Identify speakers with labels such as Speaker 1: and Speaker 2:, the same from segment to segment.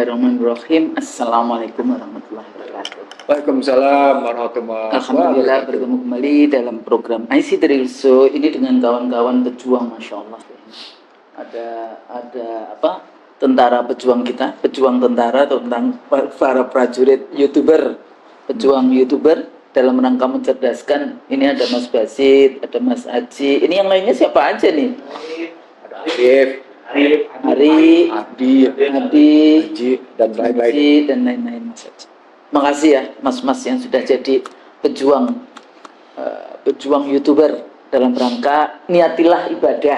Speaker 1: Bismillahirrahmanirrahim. Assalamualaikum warahmatullahi wabarakatuh.
Speaker 2: Waalaikumsalam warahmatullahi wabarakatuh.
Speaker 1: Alhamdulillah bertemu kembali dalam program IC Trilso ini dengan kawan-kawan pejuang, masya Allah. Ada apa? Tentara pejuang kita, pejuang tentara tentang para prajurit youtuber, pejuang youtuber dalam rangka mencerdaskan. Ini ada Mas Basit, ada Mas Aji. Ini yang lainnya siapa aja nih?
Speaker 2: Ada
Speaker 1: Ari, Adi,
Speaker 2: dan lain-lain.
Speaker 1: dan lain-lain. Makasih ya mas-mas yang sudah jadi pejuang youtuber dalam rangka niatilah ibadah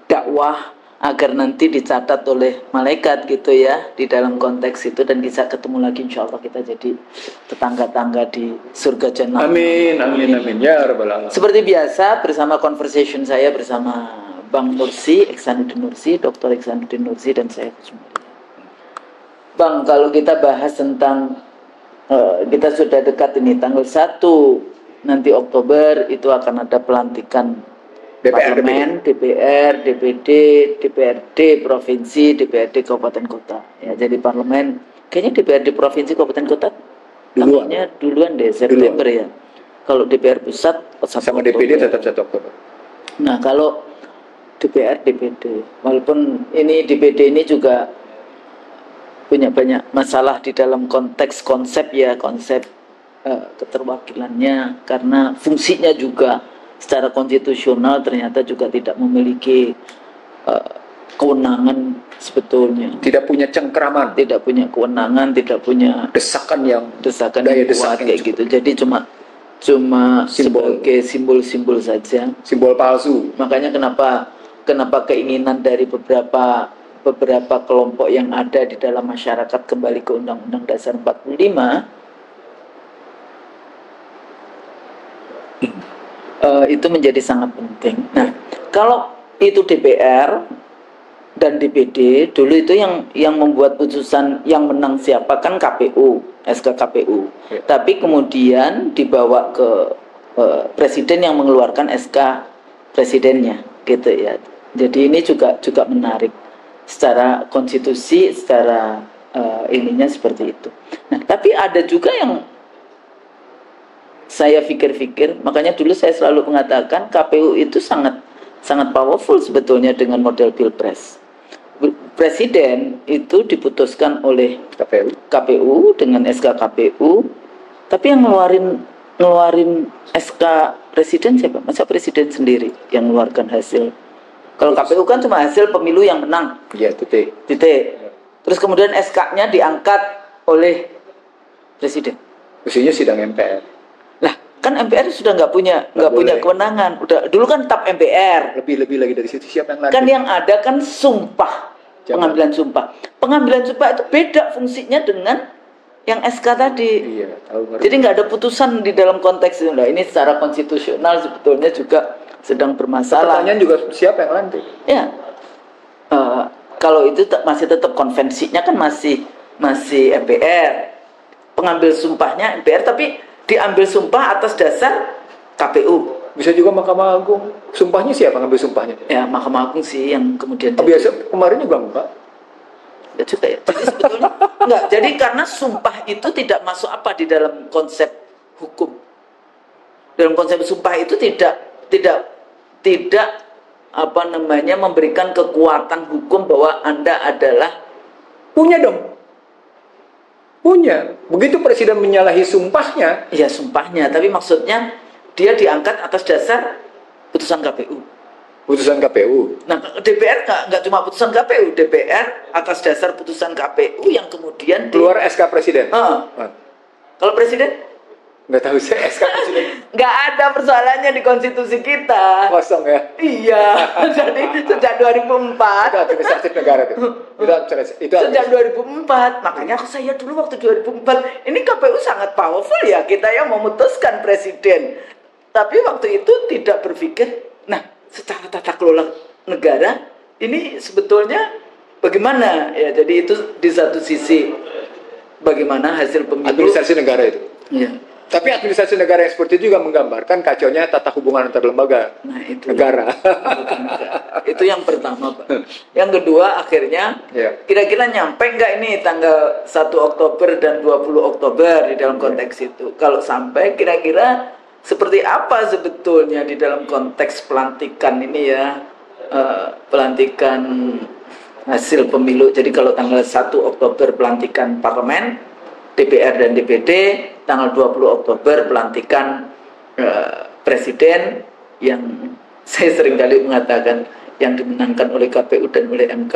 Speaker 1: dakwah agar nanti dicatat oleh malaikat gitu ya di dalam konteks itu, dan bisa ketemu lagi insya Allah kita jadi tetangga-tangga di surga jannah.
Speaker 2: Amin ya rabbal alamin.
Speaker 1: Seperti biasa bersama conversation saya bersama Bang Nursi, Ihsanuddin Nursi, Dr. Ihsanuddin Nursi, dan saya Kusumari. Bang, kalau kita bahas tentang kita sudah dekat ini tanggal 1 nanti Oktober itu akan ada pelantikan parlemen, DPR, DPD, DPRD provinsi, DPRD kabupaten kota. Ya, jadi parlemen kayaknya DPRD provinsi kabupaten kota duluan deh September ya. Kalau DPR pusat
Speaker 2: sama DPD tetap 1 Oktober.
Speaker 1: Nah, kalau DPR, DPD, walaupun ini DPD ini juga punya banyak masalah di dalam konteks konsep keterwakilannya, karena fungsinya juga secara konstitusional ternyata juga tidak memiliki kewenangan sebetulnya.
Speaker 2: Tidak punya cengkeraman,
Speaker 1: tidak punya kewenangan, tidak punya
Speaker 2: desakan yang
Speaker 1: kuat kayak gitu. Jadi cuma sebagai simbol-simbol saja,
Speaker 2: simbol palsu.
Speaker 1: Makanya kenapa keinginan dari beberapa kelompok yang ada di dalam masyarakat kembali ke Undang-Undang Dasar 45 itu menjadi sangat penting. Nah, kalau itu DPR dan DPD dulu itu yang membuat putusan yang menang siapa kan KPU, SK KPU. Ya. Tapi kemudian dibawa ke presiden yang mengeluarkan SK presidennya, gitu ya. Jadi ini juga menarik secara konstitusi, secara ininya seperti itu. Nah, tapi ada juga yang saya pikir-pikir, makanya dulu saya selalu mengatakan KPU itu sangat powerful sebetulnya dengan model pilpres. Presiden itu diputuskan oleh KPU dengan SK KPU, tapi yang ngeluarin SK presiden siapa? Masa presiden sendiri yang mengeluarkan hasil? Kalau KPU kan cuma hasil pemilu yang menang.
Speaker 2: Iya, titik.
Speaker 1: Terus kemudian SK-nya diangkat oleh presiden.
Speaker 2: Mestinya sidang MPR.
Speaker 1: Lah, kan MPR sudah nggak punya kewenangan. Udah dulu kan tap MPR.
Speaker 2: Lebih lagi dari situ siapa yang lanjut?
Speaker 1: Kan yang ada kan sumpah. Pengambilan sumpah. Pengambilan sumpah itu beda fungsinya dengan yang SK tadi.
Speaker 2: Iya, tahu.
Speaker 1: Jadi nggak ada putusan di dalam konteks itu. Nah, ini secara konstitusional sebetulnya juga sedang bermasalah.
Speaker 2: Pertanyaan juga siapa yang lantik?
Speaker 1: Ya, kalau itu masih tetap konvensinya kan masih MPR. Pengambil sumpahnya MPR, tapi diambil sumpah atas dasar KPU.
Speaker 2: Bisa juga Mahkamah Agung. Sumpahnya siapa ngambil sumpahnya?
Speaker 1: Ya, Mahkamah Agung sih yang kemudian.
Speaker 2: Biasa kemarin juga enggak.
Speaker 1: Ya juga ya. Jadi sebetulnya enggak. Jadi karena sumpah itu tidak masuk apa di dalam konsep hukum. Dalam konsep sumpah itu tidak memberikan kekuatan hukum bahwa Anda adalah
Speaker 2: punya dong. Punya. Begitu presiden menyalahi sumpahnya.
Speaker 1: Iya, sumpahnya, tapi maksudnya dia diangkat atas dasar putusan KPU.
Speaker 2: Putusan KPU.
Speaker 1: Nah, DPR nggak cuma putusan KPU, DPR atas dasar putusan KPU yang kemudian
Speaker 2: keluar SK presiden.
Speaker 1: Kalau presiden?
Speaker 2: Nggak tahu saya SK presiden.
Speaker 1: Nggak ada persoalannya di konstitusi kita.
Speaker 2: Kosong ya?
Speaker 1: Iya. Jadi sejak 2004.
Speaker 2: Itu administratif negara itu.
Speaker 1: Sejak 2004. Makanya saya dulu waktu 2004, ini KPU sangat powerful ya, kita yang memutuskan presiden. Tapi waktu itu tidak berpikir, nah secara tata kelola negara ini sebetulnya bagaimana ya. Jadi itu di satu sisi bagaimana hasil pemilu
Speaker 2: administrasi negara itu.
Speaker 1: Iya.
Speaker 2: Tapi administrasi negara yang seperti itu juga menggambarkan kacaunya tata hubungan antar lembaga
Speaker 1: Nah, itu
Speaker 2: negara.
Speaker 1: itu yang pertama, Pak. Yang kedua, akhirnya
Speaker 2: Ya.
Speaker 1: kira-kira nyampe nggak ini tanggal 1 Oktober dan 20 Oktober di dalam konteks itu? Kalau sampai, kira-kira seperti apa sebetulnya di dalam konteks pelantikan ini ya, pelantikan hasil pemilu. Jadi kalau tanggal 1 Oktober pelantikan parlemen, DPR dan DPD, tanggal 20 Oktober pelantikan presiden yang saya seringkali mengatakan yang dimenangkan oleh KPU dan oleh MK.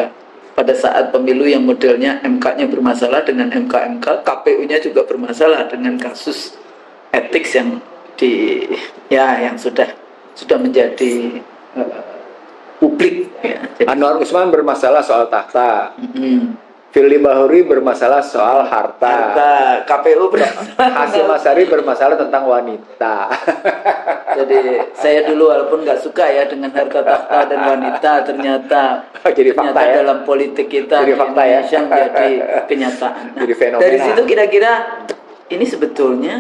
Speaker 1: Pada saat pemilu yang modelnya MK-nya bermasalah dengan MK-MK, KPU-nya juga bermasalah dengan kasus etik yang sudah menjadi publik. Ya. Jadi,
Speaker 2: Anwar Usman bermasalah soal tahta.
Speaker 1: mm-mm.
Speaker 2: Firly Bahuri bermasalah soal harta.
Speaker 1: KPU
Speaker 2: Hasyim Asyari bermasalah tentang wanita.
Speaker 1: Jadi saya dulu walaupun nggak suka ya dengan harta tahta dan wanita, ternyata
Speaker 2: Jadi fakta ya.
Speaker 1: dalam politik kita
Speaker 2: Jadi
Speaker 1: di
Speaker 2: fakta ya.
Speaker 1: Indonesia menjadi kenyataan. Nah,
Speaker 2: Jadi fenomena.
Speaker 1: dari situ kira-kira ini sebetulnya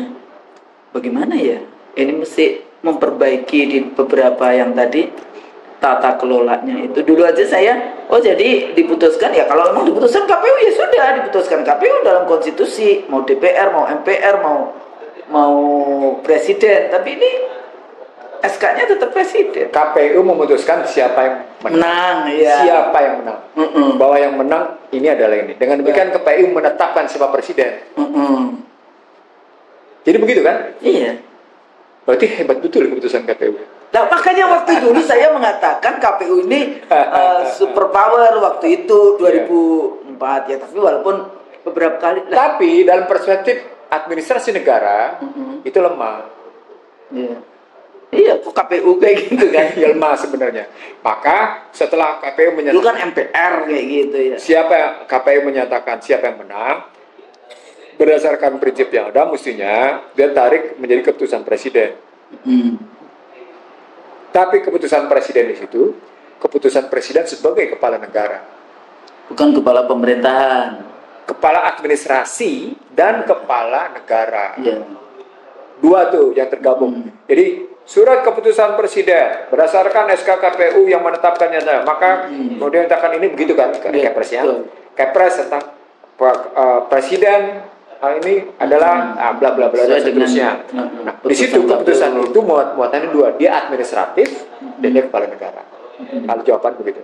Speaker 1: bagaimana ya? Ini mesti memperbaiki di beberapa yang tadi tata kelolanya itu. Dulu aja saya, jadi diputuskan ya, kalau memang diputuskan KPU ya sudah diputuskan KPU dalam konstitusi, mau DPR, mau MPR, mau presiden, tapi ini SK-nya tetap presiden.
Speaker 2: KPU memutuskan siapa yang menang.
Speaker 1: Ya.
Speaker 2: Siapa yang menang. Bahwa yang menang ini adalah ini. Dengan demikian KPU menetapkan siapa presiden. Jadi begitu kan?
Speaker 1: Iya.
Speaker 2: Berarti hebat betul keputusan KPU.
Speaker 1: Nah, makanya waktu dulu saya mengatakan KPU ini super power waktu itu 2004 ya, tapi walaupun beberapa kali
Speaker 2: Tapi dalam perspektif administrasi negara itu lemah.
Speaker 1: Iya. Iya, kok KPU kayak gitu kan?
Speaker 2: Ya lemah sebenarnya. Maka setelah KPU
Speaker 1: Dulu
Speaker 2: menyatakan
Speaker 1: kan MPR kayak gitu ya.
Speaker 2: KPU menyatakan siapa yang menang, berdasarkan prinsip yang ada, mestinya dia tarik menjadi keputusan presiden. Tapi keputusan presiden di situ, keputusan presiden sebagai kepala negara,
Speaker 1: Bukan kepala pemerintahan.
Speaker 2: kepala administrasi dan kepala negara.
Speaker 1: Iya.
Speaker 2: Dua tuh yang tergabung. Jadi surat keputusan presiden berdasarkan SK KPU yang menetapkannya, maka kemudian katakan ini begitu kan, Kepres ya. Kepres tentang presiden ini adalah bla bla bla dan seterusnya. Nah, di situ keputusan itu muatannya dua, dia administratif dan dia kepala negara. Kalau jawaban begitu.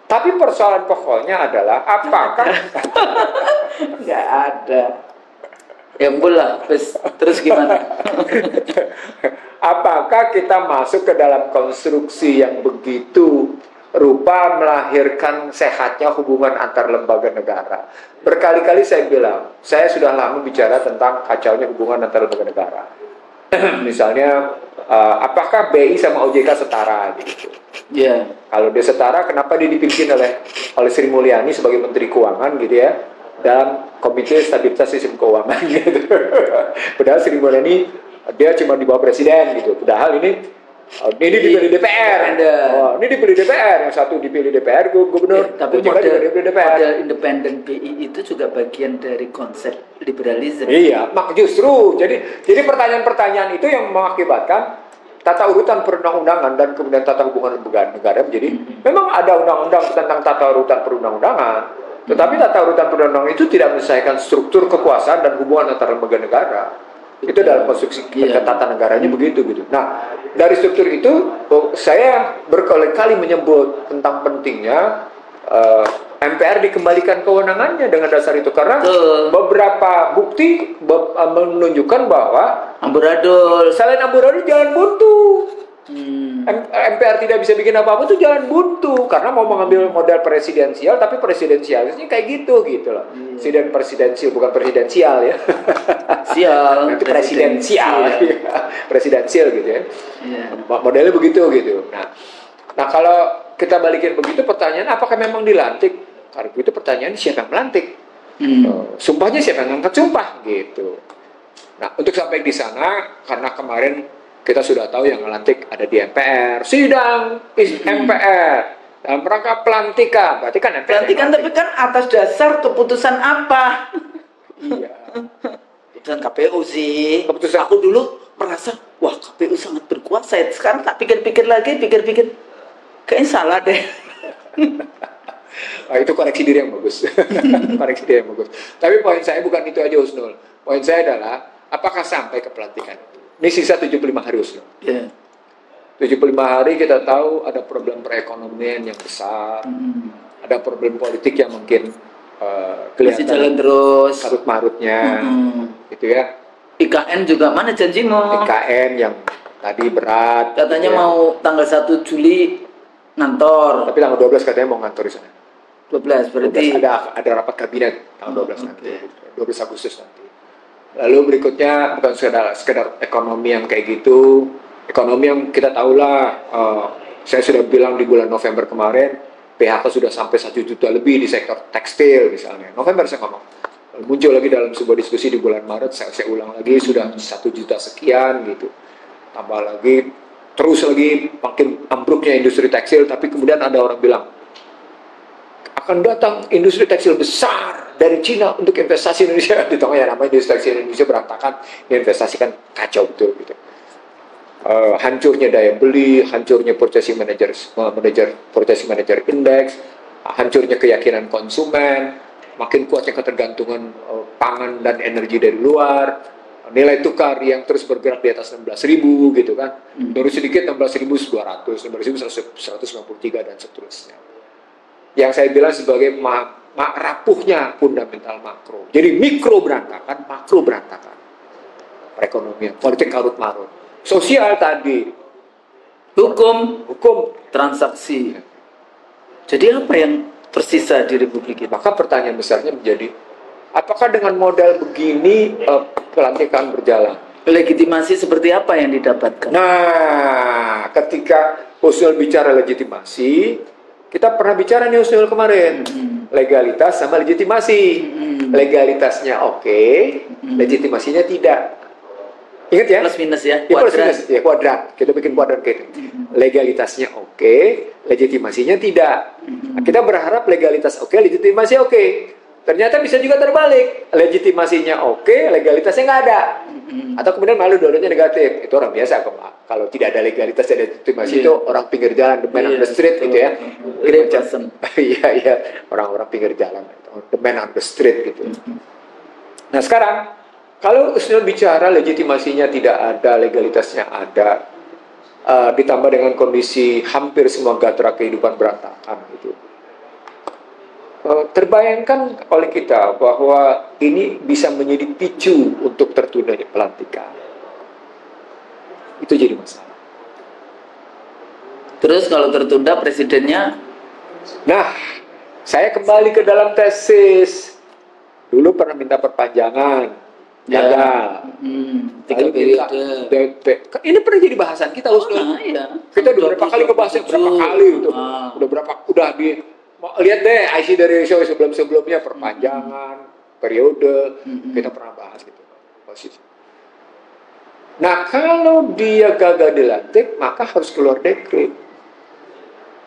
Speaker 2: Tapi persoalan pokoknya adalah apakah
Speaker 1: Nggak ada. Ya bola, terus gimana?
Speaker 2: apakah kita masuk ke dalam konstruksi yang begitu rupa melahirkan sehatnya hubungan antar lembaga negara? Berkali-kali saya bilang, saya sudah lama bicara tentang kacaunya hubungan antar lembaga negara. Misalnya, apakah BI sama OJK setara gitu?
Speaker 1: Ya.
Speaker 2: Kalau dia setara, kenapa dia dipimpin oleh Sri Mulyani sebagai Menteri Keuangan gitu ya, dalam Komite Stabilitas Sistem Keuangan gitu. Padahal Sri Mulyani dia cuma di bawah presiden gitu. Padahal ini dipilih DPR. Ini dipilih DPR, yang satu dipilih DPR gubernur.
Speaker 1: Tapi
Speaker 2: model
Speaker 1: independen BI itu juga bagian dari konsep liberalisme.
Speaker 2: Iya, justru. Jadi pertanyaan-pertanyaan itu yang mengakibatkan tata urutan perundang-undangan dan kemudian tata hubungan lembaga negara menjadi memang ada undang-undang tentang tata urutan perundang-undangan, tetapi tata urutan perundang-undangan itu tidak menyelesaikan struktur kekuasaan dan hubungan antar lembaga negara. Itu dalam konstruksi tata negaranya begitu gitu. Nah, dari struktur itu saya berkali-kali menyebut tentang pentingnya MPR dikembalikan kewenangannya dengan dasar itu, karena beberapa bukti menunjukkan bahwa
Speaker 1: amburadul,
Speaker 2: selain amburadul jalan buntu. MPR tidak bisa bikin apa-apa tuh jalan buntu, karena mau mengambil model presidensial, tapi presidensialnya kayak gitu loh. Presidensial bukan presidensial ya.
Speaker 1: Sial.
Speaker 2: Itu presidensial. Presidensial gitu ya. Modelnya begitu gitu. Nah kalau kita balikin begitu, pertanyaan apakah memang dilantik? Kalau itu pertanyaan siapa yang melantik? Sumpahnya siapa yang ngangkat sumpah gitu. Nah untuk sampai di sana, karena kemarin kita sudah tahu yang melantik ada di MPR, sidang MPR dalam rangka pelantikan. Berarti kan MPR
Speaker 1: pelantikan, tapi kan atas dasar keputusan apa?
Speaker 2: Iya.
Speaker 1: Dan KPU sih.
Speaker 2: Keputusan.
Speaker 1: Aku dulu merasa, wah KPU sangat berkuasa. Sekarang tak pikir-pikir lagi, kayaknya salah deh.
Speaker 2: Itu koreksi diri yang bagus. Koreksi diri yang bagus. Tapi poin saya bukan itu aja, Husnul. Poin saya adalah, apakah sampai ke pelantikan? Ini sisa 75 hari, Husnul.
Speaker 1: Yeah.
Speaker 2: 75 hari kita tahu ada problem perekonomian yang besar, ada problem politik yang mungkin kelihatan
Speaker 1: masih jalan terus,
Speaker 2: karut-marutnya, gitu ya.
Speaker 1: IKN juga mana janjimu?
Speaker 2: IKN yang tadi berat.
Speaker 1: Katanya
Speaker 2: gitu ya.
Speaker 1: mau tanggal 1 Juli ngantor.
Speaker 2: Tapi tanggal 12 katanya mau ngantor di sana.
Speaker 1: 12 berarti
Speaker 2: 12, ada rapat kabinet tanggal 12 nanti,
Speaker 1: okay.
Speaker 2: 12 Agustus nanti. Lalu berikutnya bukan sekedar ekonomi yang kayak gitu, ekonomi yang kita tahulah, saya sudah bilang di bulan November kemarin, PHK sudah sampai 1 juta lebih di sektor tekstil misalnya. November saya ngomong. Muncul lagi dalam sebuah diskusi di bulan Maret, saya ulang lagi, sudah 1 juta sekian gitu. Tambah lagi, terus lagi makin ambruknya industri tekstil, tapi kemudian ada orang bilang, akan datang industri tekstil besar dari Cina untuk investasi Indonesia. Di tengahnya namanya industri tekstil Indonesia berantakan, diinvestasikan kacau betul gitu. Hancurnya daya beli, hancurnya purchasing manager index, hancurnya keyakinan konsumen, makin kuatnya ketergantungan pangan dan energi dari luar, nilai tukar yang terus bergerak di atas 16.000 gitu kan, turun sedikit 16.200, 16.153 dan seterusnya. Yang saya bilang sebagai rapuhnya fundamental makro. Jadi mikro berantakan, makro berantakan. Perekonomian, politik karut-marut. Sosial tadi,
Speaker 1: hukum
Speaker 2: transaksi.
Speaker 1: Jadi apa yang tersisa di Republik ini?
Speaker 2: Maka pertanyaan besarnya menjadi, apakah dengan modal begini pelantikan berjalan?
Speaker 1: Legitimasi seperti apa yang didapatkan?
Speaker 2: Nah, ketika Husnul bicara legitimasi, kita pernah bicara nih Husnul kemarin, legalitas sama legitimasi. Legalitasnya oke, legitimasinya tidak. Ingat ya?
Speaker 1: Plus minus ya,
Speaker 2: plus minus, ya kuadrat. Kita bikin kuadrat gitu. Legalitasnya oke, legitimasinya tidak. Nah, kita berharap legalitas oke, legitimasi oke. Ternyata bisa juga terbalik. Legitimasinya oke, legalitasnya nggak ada. Atau kemudian malu dua-duanya negatif. Itu orang biasa. Kalau tidak ada legalitas dan legitimasi itu orang pinggir jalan, the man on the street gitu ya. Iya, orang-orang pinggir jalan. The man on the street gitu. Nah sekarang, kalau Husnul bicara legitimasinya tidak ada, legalitasnya ada, ditambah dengan kondisi hampir semua gatra kehidupan berantakan gitu. Terbayangkan oleh kita bahwa ini bisa menjadi picu untuk tertundanya pelantikan. Itu jadi masalah.
Speaker 1: Terus kalau tertunda presidennya?
Speaker 2: Nah, saya kembali ke dalam tesis. Dulu pernah minta perpanjangan, gagal.
Speaker 1: 3 periode.
Speaker 2: Ini pernah jadi bahasan kita, Husnul.
Speaker 1: Iya.
Speaker 2: Kita udah berapa kali ngebahasnya, berapa kali itu. Udah lihat deh IC dari show sebelumnya perpanjangan periode, kita pernah bahas gitu posisi. Nah kalau dia gagal dilantik, maka harus keluar dekret,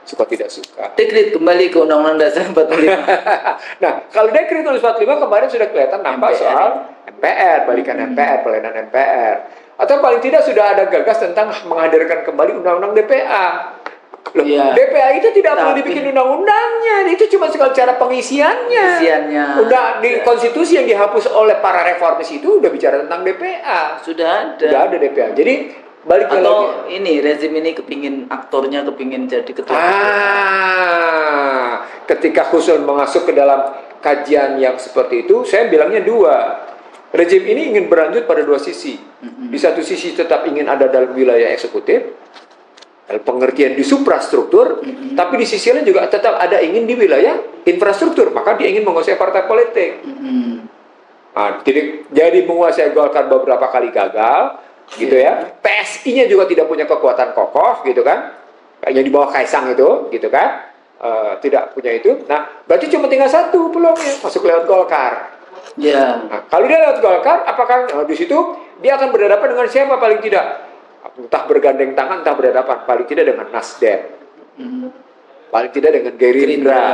Speaker 2: suka tidak suka.
Speaker 1: Dekret kembali ke Undang-Undang Dasar 45.
Speaker 2: Nah kalau dekret 45 kemarin sudah kelihatan nampak soal MPR, balikan MPR, pelayanan MPR, atau paling tidak sudah ada gagas tentang menghadirkan kembali Undang-Undang DPA. Loh, ya. DPA itu tidak perlu dibikin undang-undangnya, itu cuma sekali cara pengisiannya. Udah di konstitusi yang dihapus oleh para reformis itu udah bicara tentang DPA.
Speaker 1: Sudah
Speaker 2: ada DPA. Jadi balik lagi.
Speaker 1: Atau ini rezim ini aktornya kepingin jadi ketua.
Speaker 2: Ketika Husnul masuk ke dalam kajian yang seperti itu, saya bilangnya dua. Rezim ini ingin berlanjut pada dua sisi. Di satu sisi tetap ingin ada dalam wilayah eksekutif, pengertian di suprastruktur, tapi di sisi lain juga tetap ada ingin di wilayah infrastruktur, maka dia ingin menguasai partai politik. Nah, jadi menguasai Golkar beberapa kali gagal, gitu ya. PSI-nya juga tidak punya kekuatan kokoh, gitu kan? Yang di bawah Kaisang itu, gitu kan? Tidak punya itu. Nah, berarti cuma tinggal satu peluangnya, masuk lewat Golkar. Nah, kalau dia lewat Golkar, apakah di situ dia akan berhadapan dengan siapa paling tidak? Entah bergandeng tangan, entah berhadapan paling tidak dengan Nasdem. paling tidak dengan Gerindra.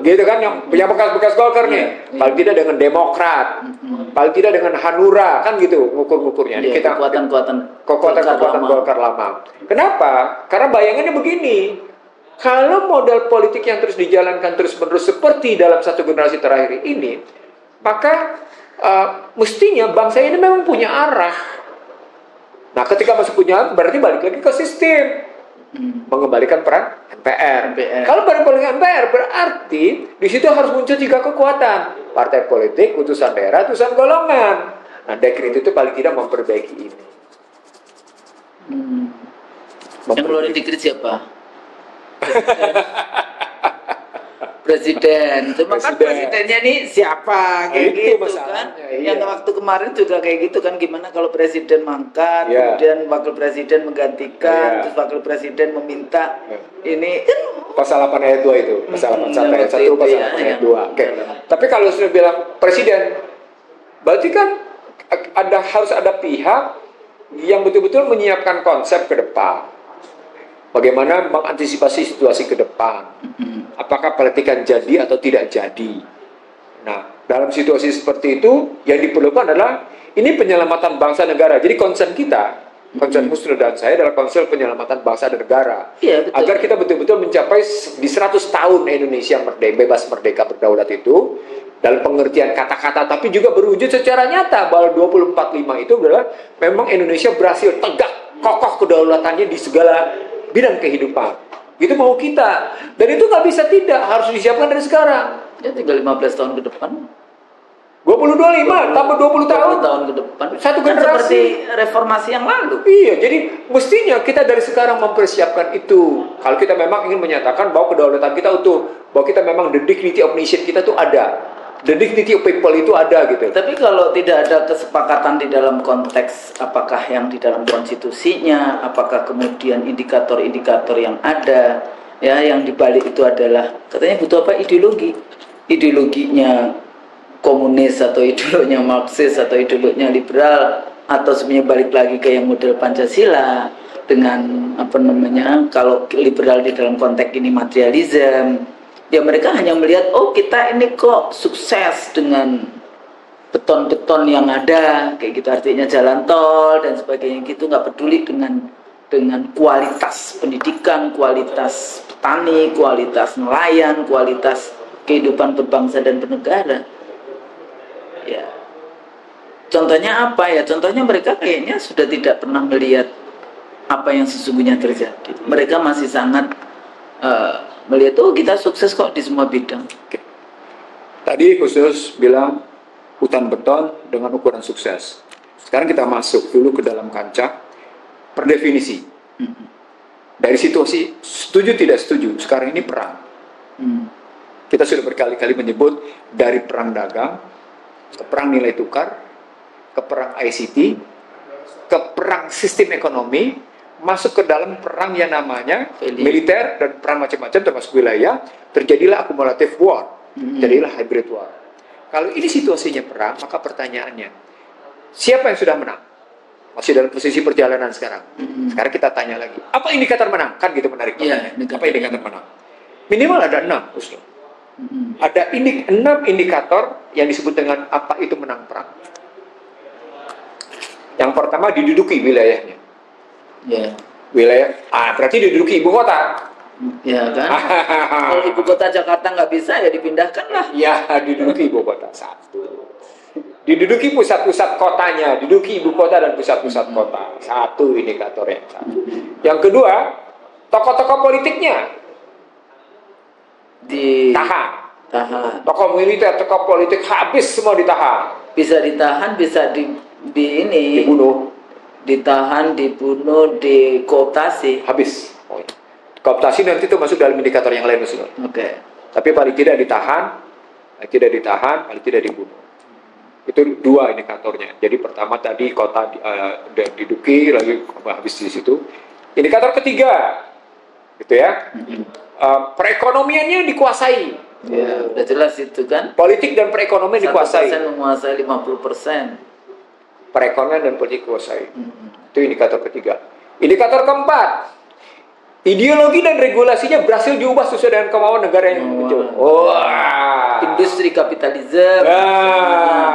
Speaker 2: Gitu kan, yang punya bekas-bekas Golkar nih. Paling tidak dengan Demokrat, paling tidak dengan Hanura, kan gitu ngukur-ngukurnya. Kita kekuatan Golkar lama. Kenapa? Karena bayangannya begini. Kalau model politik yang terus dijalankan terus-menerus seperti dalam satu generasi terakhir ini, maka mestinya bangsa ini memang punya arah. Nah, ketika masih punya, berarti balik lagi ke sistem. Mengembalikan peran MPR. Kalau peran politik MPR berarti di situ harus muncul 3 kekuatan: partai politik, utusan daerah, utusan golongan. Nah, dekret itu paling tidak memperbaiki ini.
Speaker 1: Yang keluarin dekret siapa? Presiden. Cuma kan presidennya nih siapa kayak gitu kan? Yang waktu kemarin juga kayak gitu kan, gimana kalau presiden mangkat, kemudian wakil presiden menggantikan, terus wakil presiden meminta ini kan
Speaker 2: pasal 8 ayat 2 itu, pasal 8 ayat 1, pasal 8 ayat 2. Oke. Tapi kalau sudah bilang presiden, berarti kan harus ada pihak yang betul-betul menyiapkan konsep ke depan. Bagaimana mengantisipasi situasi ke depan? Apakah pelantikan jadi atau tidak jadi? Nah, dalam situasi seperti itu, yang diperlukan adalah ini penyelamatan bangsa negara. Jadi concern kita, concern Husnul dan saya adalah concern penyelamatan bangsa dan negara. Agar kita betul-betul mencapai di 100 tahun Indonesia bebas merdeka berdaulat itu, dalam pengertian kata-kata, tapi juga berwujud secara nyata bahwa 2045 itu adalah memang Indonesia berhasil tegak kokoh kedaulatannya di segala bidang kehidupan. Itu mau kita. Dan itu nggak bisa tidak, harus disiapkan dari sekarang.
Speaker 1: Ya tinggal 15 tahun ke depan.
Speaker 2: 2025 tambah 20 tahun.
Speaker 1: 20 tahun ke depan.
Speaker 2: Satu
Speaker 1: kan
Speaker 2: generasi.
Speaker 1: Seperti reformasi yang lalu.
Speaker 2: Iya, jadi mestinya kita dari sekarang mempersiapkan itu. Kalau kita memang ingin menyatakan bahwa kedaulatan kita utuh, bahwa kita memang the dignity of nation kita tuh ada. The dignity of people itu ada gitu.
Speaker 1: Tapi kalau tidak ada kesepakatan di dalam konteks apakah yang di dalam konstitusinya, apakah kemudian indikator-indikator yang ada, ya yang dibalik itu adalah katanya butuh apa, ideologinya komunis atau ideologinya Marxis atau ideologinya liberal, atau sebenarnya balik lagi ke yang model Pancasila dengan apa namanya, kalau liberal di dalam konteks ini materialisme. Ya mereka hanya melihat, oh kita ini kok sukses dengan beton-beton yang ada, kayak gitu, artinya jalan tol dan sebagainya gitu, nggak peduli dengan kualitas pendidikan, kualitas petani, kualitas nelayan, kualitas kehidupan berbangsa dan bernegara. Ya, contohnya apa ya? Contohnya mereka kayaknya sudah tidak pernah melihat apa yang sesungguhnya terjadi. Mereka masih sangat melihat, oh kita sukses kok di semua bidang.
Speaker 2: Tadi khusus bilang hutan beton dengan ukuran sukses. Sekarang kita masuk dulu ke dalam kancah per definisi. Dari situasi setuju tidak setuju, sekarang ini perang. Kita sudah berkali-kali menyebut dari perang dagang ke perang nilai tukar, ke perang ICT, ke perang sistem ekonomi, masuk ke dalam perang yang namanya militer dan perang macam-macam termasuk wilayah, terjadilah akumulatif war, terjadilah hybrid war. Kalau ini situasinya perang, maka pertanyaannya, siapa yang sudah menang? Masih dalam posisi perjalanan sekarang. Sekarang kita tanya lagi, apa indikator menang? Kan gitu menarik pertanyaan. Apa indikator menang? Minimal ada 6, Ustaz. Ada 6 indikator yang disebut dengan apa itu menang perang. Yang pertama, diduduki wilayahnya. Wilayah, berarti diduduki ibu kota.
Speaker 1: Ya kan? Kalau ibu kota Jakarta nggak bisa, ya dipindahkan lah.
Speaker 2: Ya, diduduki ibu kota. 1. Diduduki pusat-pusat kotanya, diduduki ibu kota dan pusat-pusat kota. 1 indikatornya. Yang kedua, tokoh-tokoh politiknya ditahan. Tokoh militer, tokoh politik habis semua ditahan.
Speaker 1: Bisa ditahan, bisa
Speaker 2: dibunuh.
Speaker 1: Ditahan, dibunuh, dikooptasi.
Speaker 2: Habis. Kooptasi nanti itu masuk dalam indikator yang lain, Ustaz. Tapi paling tidak ditahan, paling tidak dibunuh. Itu 2 indikatornya. Jadi pertama tadi kota diduduki, lagi habis di situ. Indikator ketiga, gitu ya. Perekonomiannya dikuasai.
Speaker 1: Ya, udah jelas itu kan.
Speaker 2: Politik dan perekonomian dikuasai.
Speaker 1: 1% menguasai 50%.
Speaker 2: Perekonomian dan politik dikuasai. Itu indikator ketiga. Indikator keempat, Ideologi dan regulasinya berhasil diubah sesuai dengan kemauan negara yang muncul.
Speaker 1: Industri kapitalisme,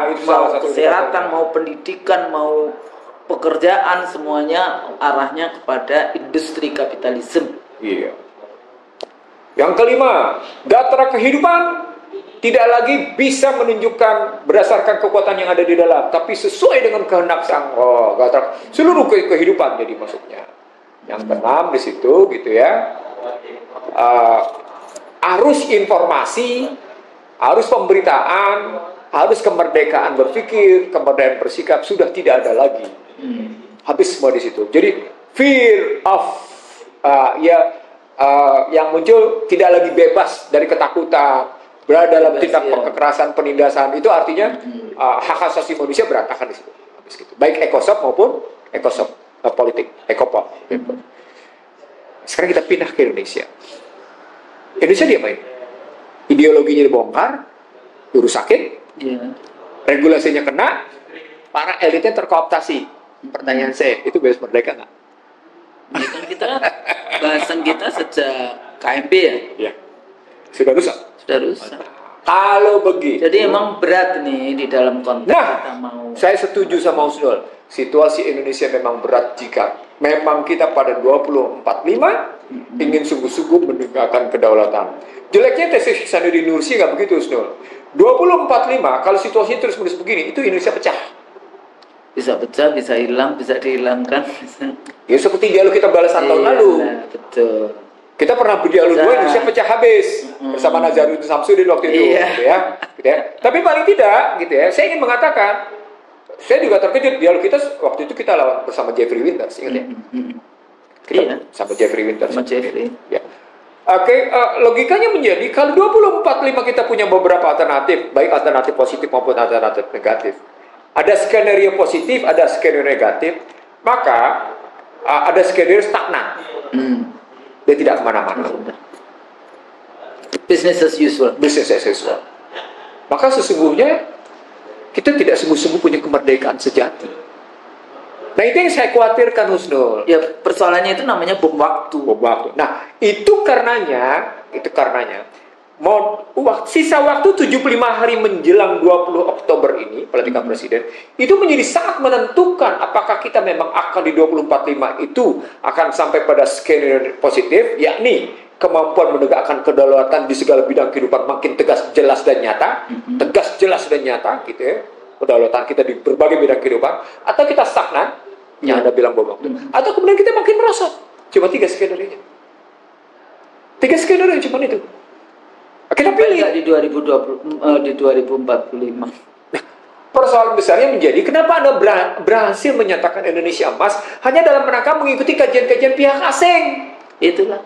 Speaker 2: itu
Speaker 1: mau
Speaker 2: salah satu
Speaker 1: kesehatan, mau pendidikan, mau pekerjaan, semuanya arahnya kepada industri kapitalisme.
Speaker 2: Iya. Yang kelima, data kehidupan tidak lagi bisa menunjukkan berdasarkan kekuatan yang ada di dalam, tapi sesuai dengan kehendak sang seluruh kehidupan jadi maksudnya. Yang keenam di situ gitu ya, arus informasi, arus pemberitaan, arus kemerdekaan berpikir, kemerdekaan bersikap sudah tidak ada lagi. Habis semua di situ. Jadi fear of yang muncul tidak lagi bebas dari ketakutan, berada dalam tindak kekerasan, penindasan. Itu artinya hak asasi manusia berantakan di situ. Habis gitu. Baik ekosop maupun ekosop politik, ekopol. Sekarang kita pindah ke Indonesia. Indonesia diapain? Ideologinya dibongkar, dirusakin, regulasinya kena, para elitnya terkooptasi. Pertanyaan saya, itu bebas merdeka nggak?
Speaker 1: Ya kan kita bahasan kita sejak KMP ya.
Speaker 2: Iya. Sudah rusak.
Speaker 1: Sudah rusak.
Speaker 2: Kalau begitu.
Speaker 1: Jadi emang berat nih di dalam konteks kita mau.
Speaker 2: Saya setuju sama Husnul. Situasi Indonesia memang berat jika memang kita pada 2045 ingin sungguh-sungguh menegakkan kedaulatan. Jeleknya tesis Ihsanuddin Nursi nggak begitu Husnul. 2045 kalau situasinya terus-menerus begini, itu Indonesia pecah.
Speaker 1: Bisa pecah, bisa hilang, bisa dihilangkan. Bisa.
Speaker 2: Ya seperti dialog kita balasan tahun lalu.
Speaker 1: Betul.
Speaker 2: Kita pernah berdialog dua, Indonesia pecah habis bersama Nazaruddin Samsudin waktu itu, gitu ya. Tapi paling tidak, gitu ya. Saya ingin mengatakan, saya juga terkejut dialog kita waktu itu kita lawan bersama Jeffrey Winters, ingat ya? Kita sama Jeffrey Winters.
Speaker 1: Sama Jeffrey.
Speaker 2: Ya. Oke, logikanya menjadi kalau 2045 kita punya beberapa alternatif, baik alternatif positif maupun alternatif negatif. Ada skenario positif, ada skenario negatif, maka ada skenario stagnan. Dia tidak kemana-mana.
Speaker 1: Business as usual.
Speaker 2: Business as usual. Maka sesungguhnya kita tidak sungguh-sungguh punya kemerdekaan sejati. Nah itu yang saya khawatirkan Husnul.
Speaker 1: Ya persoalannya itu namanya bom waktu.
Speaker 2: Bom waktu. Nah itu karenanya sisa waktu 75 hari menjelang 20 Oktober ini pelantikan presiden itu menjadi sangat menentukan apakah kita memang akan di 2045 itu akan sampai pada skenario positif, yakni kemampuan menegakkan kedaulatan di segala bidang kehidupan makin tegas, jelas dan nyata, tegas, jelas dan nyata gitu ya, kedaulatan kita di berbagai bidang kehidupan, atau kita stagnan yang Anda bilang bom waktu, atau kemudian kita makin merosot. Cuma 3 skenario. 3 skenario cuma itu. Kita pilih
Speaker 1: di 2045.
Speaker 2: Persoalan besarnya menjadi kenapa Anda berhasil menyatakan Indonesia emas hanya dalam rangka mengikuti kajian-kajian pihak asing.
Speaker 1: Itulah.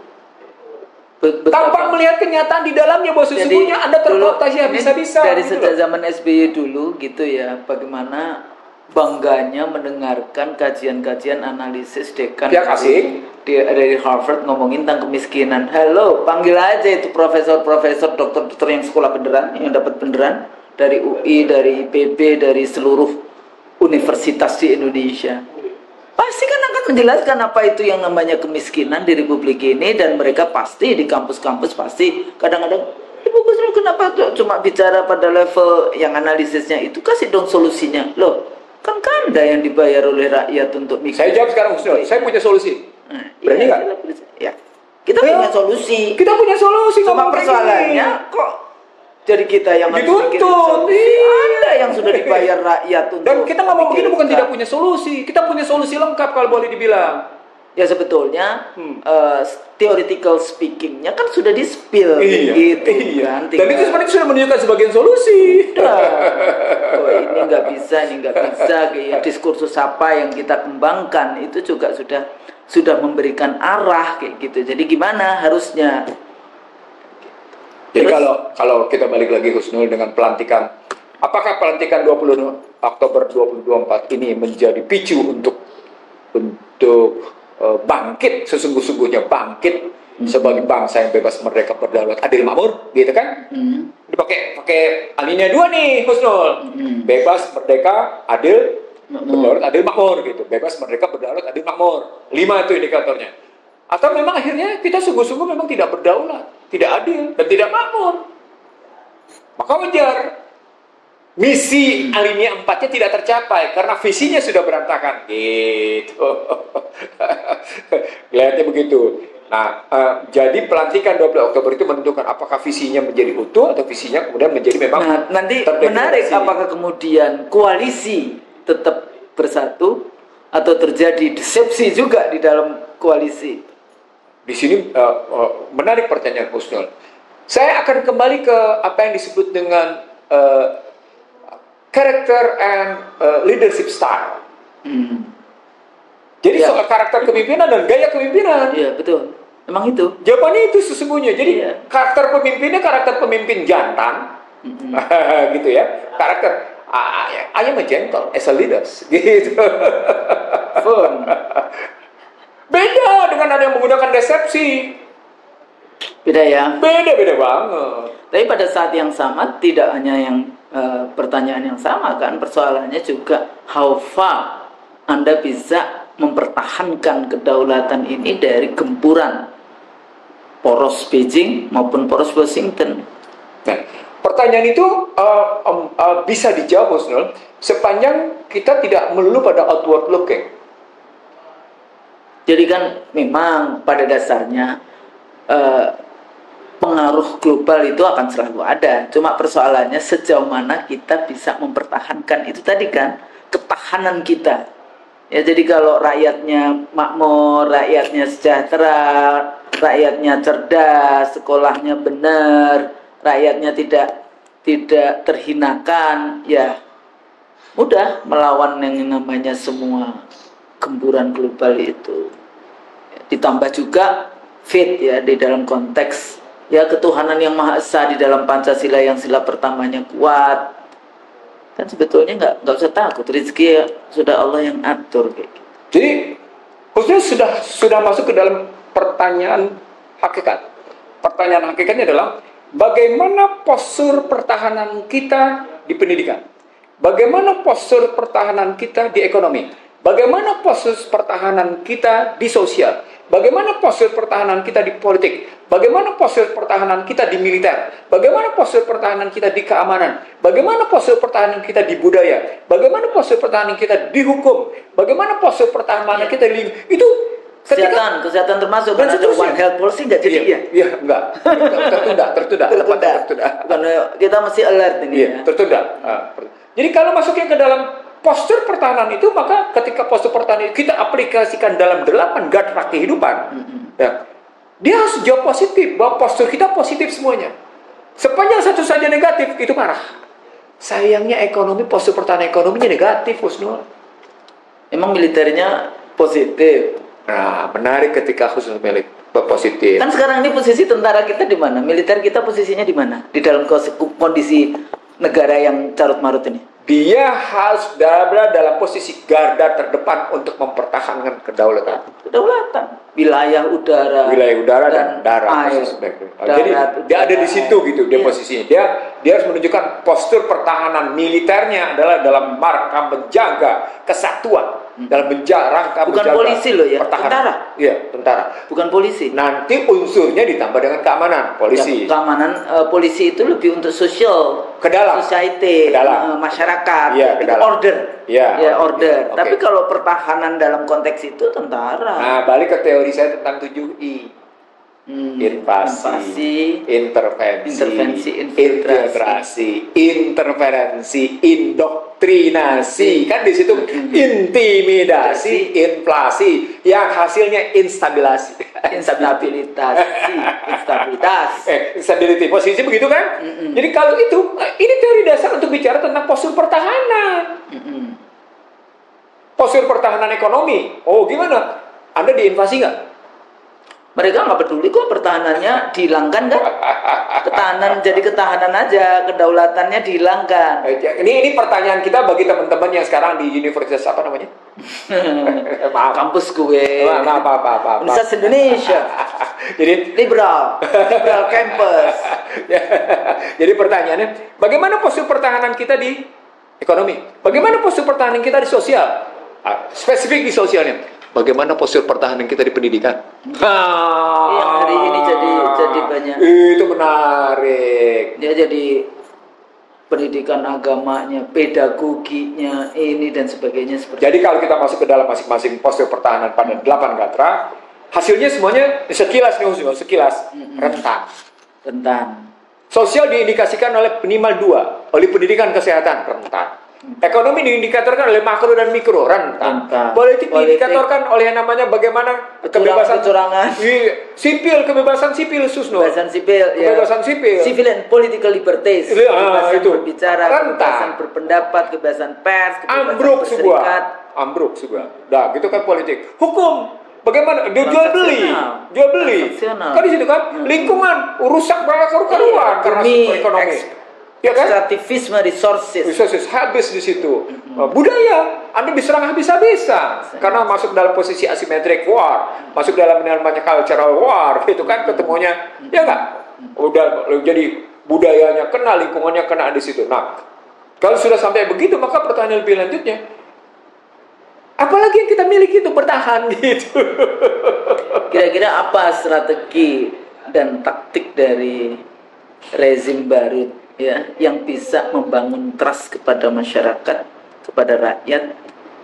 Speaker 2: Tanpa melihat kenyataan di dalamnya bahwa sesungguhnya Anda terkooptasi habis-habisan.
Speaker 1: Dari sejak zaman SBY dulu gitu ya, bagaimana bangganya mendengarkan kajian-kajian analisis dekan
Speaker 2: pihak asing
Speaker 1: dari Harvard ngomongin tentang kemiskinan. Halo, panggil aja itu profesor-profesor, dokter-dokter yang sekolah beneran, yang dapat beneran dari UI, dari IPB, dari seluruh universitas di Indonesia. Pasti kan akan menjelaskan apa itu yang namanya kemiskinan di Republik ini, dan mereka pasti di kampus-kampus pasti kadang-kadang bagus loh, kenapa cuma bicara pada level yang analisisnya itu, kasih dong solusinya. Loh, kan Anda yang dibayar oleh rakyat untuk mikir.
Speaker 2: Saya jawab sekarang Husnul, saya punya solusi. Berani nggak?
Speaker 1: Ya, kita punya solusi.
Speaker 2: Kita punya solusi.
Speaker 1: Cuma persoalannya kok jadi kita yang
Speaker 2: dituntut.
Speaker 1: Anda yang sudah dibayar rakyat untuk.
Speaker 2: Dan kita ngomong begini bukan tidak punya solusi. Kita punya solusi lengkap kalau boleh dibilang.
Speaker 1: Ya sebetulnya theoretical speakingnya kan sudah di-spill gitu kan.
Speaker 2: Dan itu sebenarnya sudah menunjukkan sebagian solusi.
Speaker 1: Oh ini nggak bisa, kayak diskursus apa yang kita kembangkan itu juga sudah memberikan arah kayak gitu. Jadi gimana harusnya?
Speaker 2: Jadi kalau kita balik lagi Husnul dengan pelantikan, apakah pelantikan 20 Oktober 2024 ini menjadi picu untuk bangkit, sesungguh-sungguhnya bangkit sebagai bangsa yang bebas, merdeka, berdaulat, adil, makmur, gitu kan? Dipakai alinea 2 nih, Husnul. Bebas, merdeka, adil, berdaulat, adil, makmur, gitu. Bebas, merdeka, berdaulat, adil, makmur. 5 itu indikatornya. Atau memang akhirnya kita sungguh-sungguh memang tidak berdaulat, tidak adil, dan tidak makmur. Maka wajar misi alinea 4-nya tidak tercapai karena visinya sudah berantakan. Gitu. Lihatnya begitu. Nah, jadi pelantikan 20 Oktober itu menentukan apakah visinya menjadi utuh atau visinya kemudian menjadi memang
Speaker 1: nanti menarik apakah kemudian koalisi tetap bersatu atau terjadi decepsi juga di dalam koalisi.
Speaker 2: Di sini menarik pertanyaan Husnul. Saya akan kembali ke apa yang disebut dengan character and leadership style. Jadi soal karakter kepemimpinan dan gaya kepemimpinan.
Speaker 1: Iya, betul. Emang itu?
Speaker 2: Jawabannya itu sesungguhnya. Jadi karakter pemimpinnya karakter pemimpin jantan, gitu ya. Karakter I am a gentle as a leader, gitu. Beda dengan ada yang menggunakan desepsi.
Speaker 1: Beda ya?
Speaker 2: Beda banget.
Speaker 1: Tapi pada saat yang sama tidak hanya yang pertanyaan yang sama kan, persoalannya juga how far Anda bisa mempertahankan kedaulatan ini dari gempuran poros Beijing maupun poros Washington.
Speaker 2: Nah, pertanyaan itu bisa dijawab, Husnul, sepanjang kita tidak melulu pada outward looking.
Speaker 1: Jadi kan memang pada dasarnya pengaruh global itu akan selalu ada. Cuma persoalannya sejauh mana kita bisa mempertahankan itu tadi kan, ketahanan kita. Ya, jadi kalau rakyatnya makmur, rakyatnya sejahtera, rakyatnya cerdas, sekolahnya benar, rakyatnya tidak terhinakan, ya mudah melawan yang namanya semua gempuran global itu. Ditambah juga faith ya di dalam konteks ya ketuhanan yang Maha Esa di dalam Pancasila yang sila pertamanya kuat. Kan sebetulnya nggak usah takut, rezeki sudah Allah yang atur kayak gitu.
Speaker 2: Jadi khususnya sudah masuk ke dalam pertanyaan hakikat. Pertanyaan hakikatnya adalah bagaimana postur pertahanan kita di pendidikan? Bagaimana postur pertahanan kita di ekonomi? Bagaimana postur pertahanan kita di sosial? Bagaimana postur pertahanan kita di politik? Bagaimana postur pertahanan kita di militer? Bagaimana postur pertahanan kita di keamanan? Bagaimana postur pertahanan kita di budaya? Bagaimana postur pertahanan kita di hukum? Bagaimana postur pertahanan kita di itu
Speaker 1: kesehatan termasuk kan ada One Health Policy nggak jadi
Speaker 2: enggak tertunda
Speaker 1: karena kita masih alert ini
Speaker 2: tertunda. Jadi kalau masuknya ke dalam postur pertahanan itu, maka ketika postur pertahanan kita aplikasikan dalam 8 gatra kehidupan, ya, dia harus jawab positif, bahwa postur kita positif semuanya. Sepanjang satu saja negatif, itu marah. Sayangnya ekonomi, postur pertahanan ekonominya negatif, Husnul.
Speaker 1: Emang militernya positif.
Speaker 2: Nah, menarik ketika Husnul milik positif.
Speaker 1: Kan sekarang ini posisi tentara kita di mana? Militer kita posisinya di mana? Di dalam kondisi negara yang carut marut ini.
Speaker 2: Dia harus berada dalam posisi garda terdepan untuk mempertahankan kedaulatan. Wilayah udara dan darat.
Speaker 1: Air,
Speaker 2: jadi dia ada di situ gitu, dia posisinya. Dia harus menunjukkan postur pertahanan militernya adalah dalam rangka menjaga kesatuan, dalam rangka
Speaker 1: bukan
Speaker 2: menjaga
Speaker 1: polisi loh ya,
Speaker 2: pertahanan.
Speaker 1: tentara.
Speaker 2: Iya, tentara.
Speaker 1: Bukan polisi.
Speaker 2: Nanti unsurnya ditambah dengan keamanan, polisi.
Speaker 1: Ya, keamanan polisi itu lebih untuk sosial,
Speaker 2: ke dalam,
Speaker 1: society, masyarakat,
Speaker 2: ya,
Speaker 1: order.
Speaker 2: Ya,
Speaker 1: order.
Speaker 2: Okay.
Speaker 1: Tapi kalau pertahanan dalam konteks itu tentara.
Speaker 2: Nah, balik ke teori saya tentang 7I. Invasi, intervensi, infiltrasi, interferensi, indoktrinasi. Kan di situ intimidasi, inflasi, yang hasilnya instabilitas. Instability. Posisi begitu kan? Jadi kalau itu, ini teori dasar untuk bicara tentang postur pertahanan. Postur pertahanan ekonomi. Oh, gimana? Anda diinvasi nggak?
Speaker 1: Mereka nggak peduli kok pertahanannya dihilangkan kan? Ketahanan aja, kedaulatannya dihilangkan.
Speaker 2: Ini pertanyaan kita bagi teman-teman yang sekarang di universitas apa namanya?
Speaker 1: Maaf. Kampus gue.
Speaker 2: Maaf.
Speaker 1: Universitas Indonesia.
Speaker 2: Jadi
Speaker 1: liberal campus.
Speaker 2: Jadi pertanyaannya, bagaimana postur pertahanan kita di ekonomi? Bagaimana postur pertahanan kita di sosial? Spesifik di sosialnya. bagaimana postur pertahanan kita di pendidikan?
Speaker 1: Yang hari ini jadi banyak.
Speaker 2: Itu menarik.
Speaker 1: Dia jadi pendidikan agamanya, pedagoginya, ini dan sebagainya seperti.
Speaker 2: Jadi kalau kita masuk ke dalam masing-masing postur pertahanan pada 8 gatra, hasilnya semuanya sekilas nih, sekilas rentan. Sosial diindikasikan oleh minimal 2, oleh pendidikan kesehatan rentan. Ekonomi diindikatorkan oleh makro dan mikro rentan. Politik diindikatorkan oleh yang namanya bagaimana kebebasan
Speaker 1: kecurangan.
Speaker 2: Sipil, kebebasan sipil, Susno.
Speaker 1: Kebebasan sipil,
Speaker 2: kebebasan sipil.
Speaker 1: Civil and political liberties. Kebebasan berbicara, kebebasan berpendapat, kebebasan pers, kebebasan berserikat.
Speaker 2: Ambruk sebuah. Nah, gitu kan politik. Hukum bagaimana? Dia jual beli. Kan di situ kan lingkungan rusak banget karuan karena ekonomi. Ya kan?
Speaker 1: Ekstraktivisme resources
Speaker 2: habis di situ. Budaya, Anda diserang habis-habisan karena masuk dalam posisi asymmetric war, masuk dalam namanya cultural war, itu kan ketemunya, ya nggak? Udah jadi budayanya kena, lingkungannya kena di situ. Nah, kalau sudah sampai begitu, maka pertanyaan lebih lanjutnya, apalagi yang kita miliki itu bertahan gitu.
Speaker 1: Kira-kira apa strategi dan taktik dari rezim baru ya yang bisa membangun trust kepada masyarakat, kepada rakyat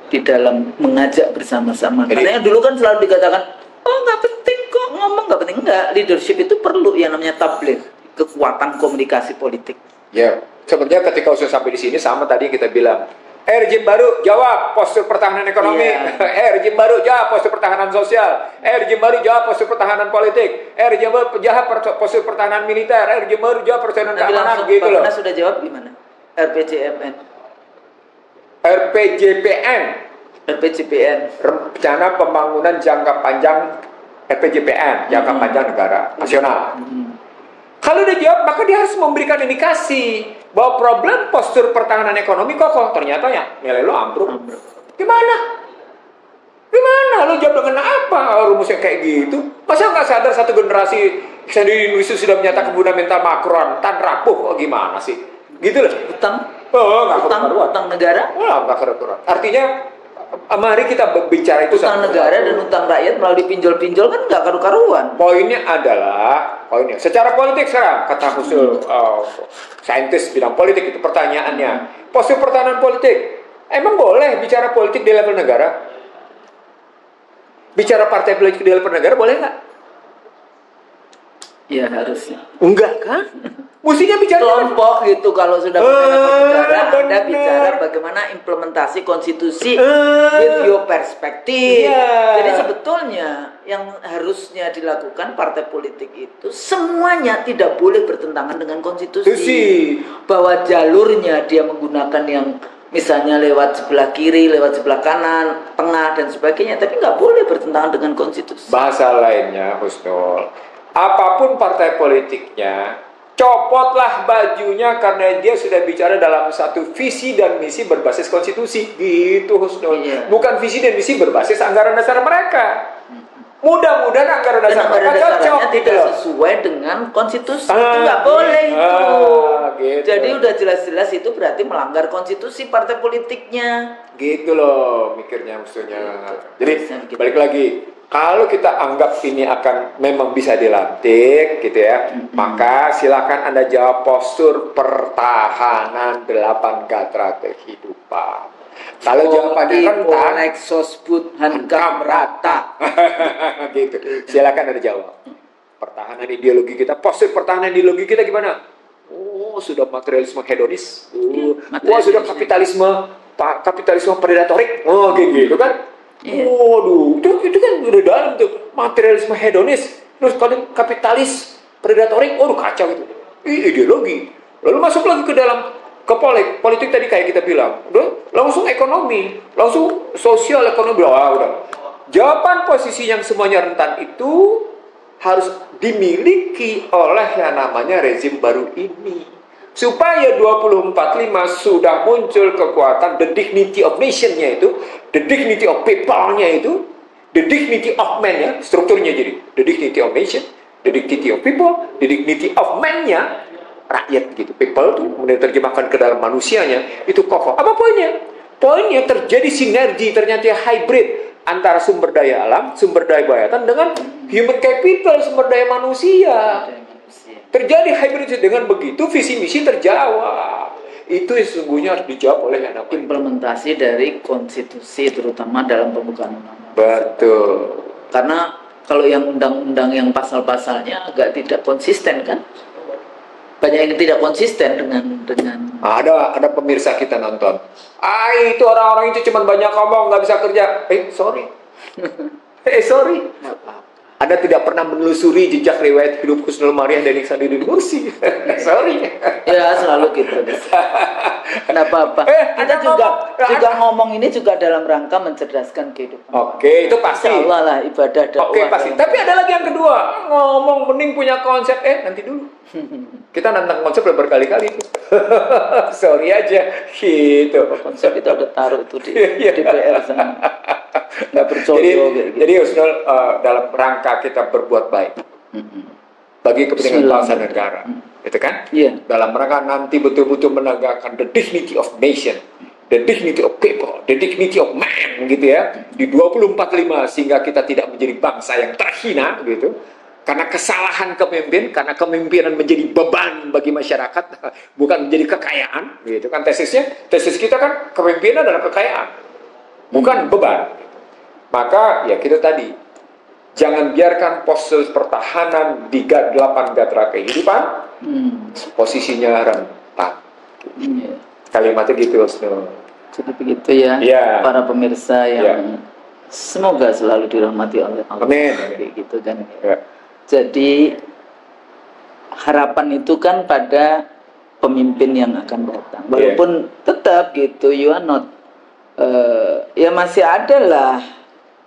Speaker 1: di dalam mengajak bersama-sama? Katanya dulu kan selalu dikatakan, oh nggak penting kok ngomong, nggak penting. Nggak, leadership itu perlu yang namanya tabligh, kekuatan komunikasi politik.
Speaker 2: Ya, sebenarnya ketika udah sampai di sini sama tadi kita bilang, rezim baru jawab postur pertahanan ekonomi, rezim baru jawab postur pertahanan sosial, rezim baru jawab postur pertahanan politik, rezim baru jawab postur pertahanan militer, rezim baru jawab pertahanan keamanan gitu loh.
Speaker 1: Sudah jawab gimana? RPJMN. RPJPN.
Speaker 2: Rencana Pembangunan Jangka Panjang RPJPN, Jangka Panjang Negara Nasional. Kalau dia jawab, maka dia harus memberikan indikasi bahwa problem postur pertahanan ekonomi kokoh. Ternyata ya nilai lo ambruk. Gimana? Lo jawab dengan apa rumusnya kayak gitu? Masa nggak sadar satu generasi di Indonesia sudah menyatakan fundamental makro rentan rapuh? Oh, gimana sih? Gitu loh.
Speaker 1: Utang negara?
Speaker 2: Nggak kerukuran. Artinya mari kita bicara itu
Speaker 1: utang negara dan utang rakyat melalui pinjol-pinjol kan nggak karu-karuan.
Speaker 2: Poinnya secara politik sekarang kata khusus saintis bidang politik itu pertanyaannya, postur pertahanan politik emang boleh bicara politik di level negara? Bicara partai politik di level negara boleh nggak?
Speaker 1: Ya harusnya.
Speaker 2: Enggak kan? Mestinya bicara
Speaker 1: kelompok gitu. Kalau sudah negara, Anda bicara bagaimana implementasi konstitusi with your perspektif. Jadi sebetulnya yang harusnya dilakukan partai politik itu semuanya tidak boleh bertentangan dengan konstitusi. Bahwa jalurnya dia menggunakan yang misalnya lewat sebelah kiri, lewat sebelah kanan, tengah dan sebagainya, tapi nggak boleh bertentangan dengan konstitusi.
Speaker 2: Bahasa lainnya, Husnul, apapun partai politiknya, copotlah bajunya karena dia sudah bicara dalam satu visi dan misi berbasis konstitusi. Gitu Husnul. Bukan visi dan misi berbasis anggaran dasar mereka. Mudah-mudahan anggaran dasar mereka cocok
Speaker 1: tidak sesuai dengan konstitusi. Itu nggak boleh itu. Gitu. Jadi udah jelas-jelas itu berarti melanggar konstitusi partai politiknya.
Speaker 2: Gitu loh mikirnya maksudnya. Jadi balik lagi, kalau kita anggap ini akan memang bisa dilantik gitu ya, maka silakan Anda jawab postur pertahanan 8 gatra kehidupan. Kalau jawabannya rentan,
Speaker 1: exosbud hankam rata.
Speaker 2: Gitu. Silakan Anda jawab. Pertahanan ideologi kita, postur pertahanan ideologi kita gimana? Oh, sudah materialisme hedonis. Sudah kapitalisme predatorik. Oh, gitu kan? Waduh, itu kan udah dalam tuh materialisme hedonis, terus kapitalis predatorik, kacau itu. Ideologi. Lalu masuk lagi ke dalam politik tadi kayak kita bilang, langsung ekonomi, langsung sosial ekonomi. Udah. Jawaban posisi yang semuanya rentan itu harus dimiliki oleh yang namanya rezim baru ini. Supaya 2045 sudah muncul kekuatan the dignity of nation-nya itu, the dignity of people-nya itu, the dignity of man ya, strukturnya jadi the dignity of nation, the dignity of people, the dignity of man-nya, rakyat gitu. People itu kemudian terjemahkan ke dalam manusianya, itu kokoh. Apa poinnya? Poinnya terjadi sinergi, ternyata hybrid antara sumber daya alam, sumber daya buatan dengan human capital, sumber daya manusia. Terjadi hybridisasi, dengan begitu visi misi terjawab. Itu sesungguhnya harus dijawab oleh anak
Speaker 1: implementasi dari konstitusi, terutama dalam pembukaan undang-undang.
Speaker 2: Betul.
Speaker 1: Karena kalau yang undang-undang yang pasal-pasalnya agak tidak konsisten kan? Banyak yang tidak konsisten dengan
Speaker 2: Ada pemirsa kita nonton. Itu orang-orang itu cuma banyak ngomong, nggak bisa kerja. Sorry. Sorry. Anda tidak pernah menelusuri jejak riwayat hidup Husnul Mariah dan Iksanuddin Nursi. Sorry.
Speaker 1: Ya, selalu gitu. Nggak apa-apa. Kita juga ngomong ini juga dalam rangka mencerdaskan kehidupan.
Speaker 2: Oke, itu pasti.
Speaker 1: Insya Allah lah ibadah dakwah.
Speaker 2: Oke, pasti. Tapi ada lagi yang kedua. Ngomong mending punya konsep. Nanti dulu. Kita nantang konsep udah berkali-kali. Sorry aja. Gitu.
Speaker 1: Konsep kita udah taruh itu di DPR sana. Nggak bercoyo gitu.
Speaker 2: Jadi Husnul, dalam rangka kita berbuat baik bagi kepentingan bangsa dan negara, itu kan?
Speaker 1: Iya.
Speaker 2: Dalam rangka nanti betul-betul menegakkan the dignity of nation, the dignity of people, the dignity of man, gitu ya, di 2045, sehingga kita tidak menjadi bangsa yang terhina, gitu. Karena kesalahan pemimpin, karena kepemimpinan menjadi beban bagi masyarakat, bukan menjadi kekayaan, gitu kan? Tesis kita kan kepemimpinan adalah kekayaan, bukan beban. Maka ya kita tadi, jangan biarkan pose pertahanan di 8 gatra kehidupan posisinya rentan. Kalimatnya gitu, Husnul.
Speaker 1: Jadi begitu ya, para pemirsa yang semoga selalu dirahmati oleh Allah.
Speaker 2: Amin.
Speaker 1: Gitu kan. Jadi harapan itu kan pada pemimpin yang akan datang. Walaupun tetap gitu, you are not ya masih ada lah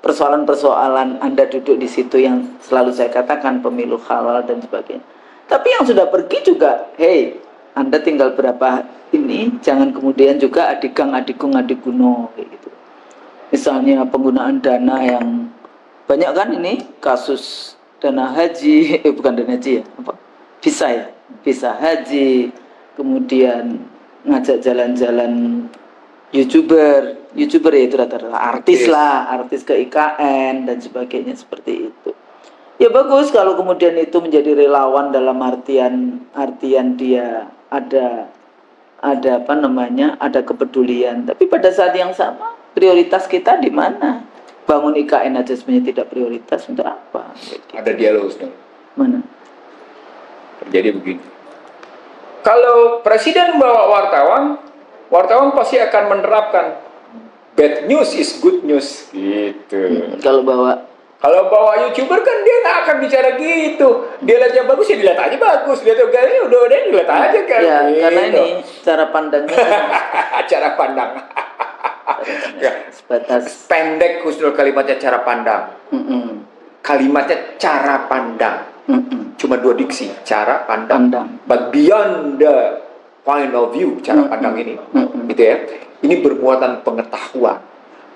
Speaker 1: persoalan-persoalan Anda duduk di situ yang selalu saya katakan pemilu halal dan sebagainya. Tapi yang sudah pergi juga, hey, Anda tinggal berapa ini, jangan kemudian juga adigang adigung adiguno kayak gitu. Misalnya penggunaan dana yang banyak kan ini kasus dana haji, bukan dana haji ya, apa? Visa ya, visa haji, kemudian ngajak jalan-jalan YouTuber ya itu rata-rata artis lah, artis ke IKN dan sebagainya seperti itu. Ya bagus kalau kemudian itu menjadi relawan dalam artian dia ada apa namanya, ada kepedulian. Tapi pada saat yang sama prioritas kita di mana? Bangun IKN aja sebenarnya tidak prioritas, untuk apa? Gitu.
Speaker 2: Ada dialog, Ustaz.
Speaker 1: Mana?
Speaker 2: Terjadi begini. Kalau presiden bawa wartawan pasti akan menerapkan bad news is good news gitu.
Speaker 1: Kalau bawa YouTuber kan dia nggak akan bicara gitu. Dia lihat yang bagus ya dilihat aja bagus, lihat yang udah dilihat aja kan. Ya,
Speaker 2: gitu.
Speaker 1: Karena ini cara pandangnya.
Speaker 2: Cara pandang. Sebatas pendek Husnul kalimatnya cara pandang. Kalimatnya cara pandang. Cuma 2 diksi, cara pandang. But beyond the point of view, cara pandang ini, gitu ya. Ini bermuatan pengetahuan,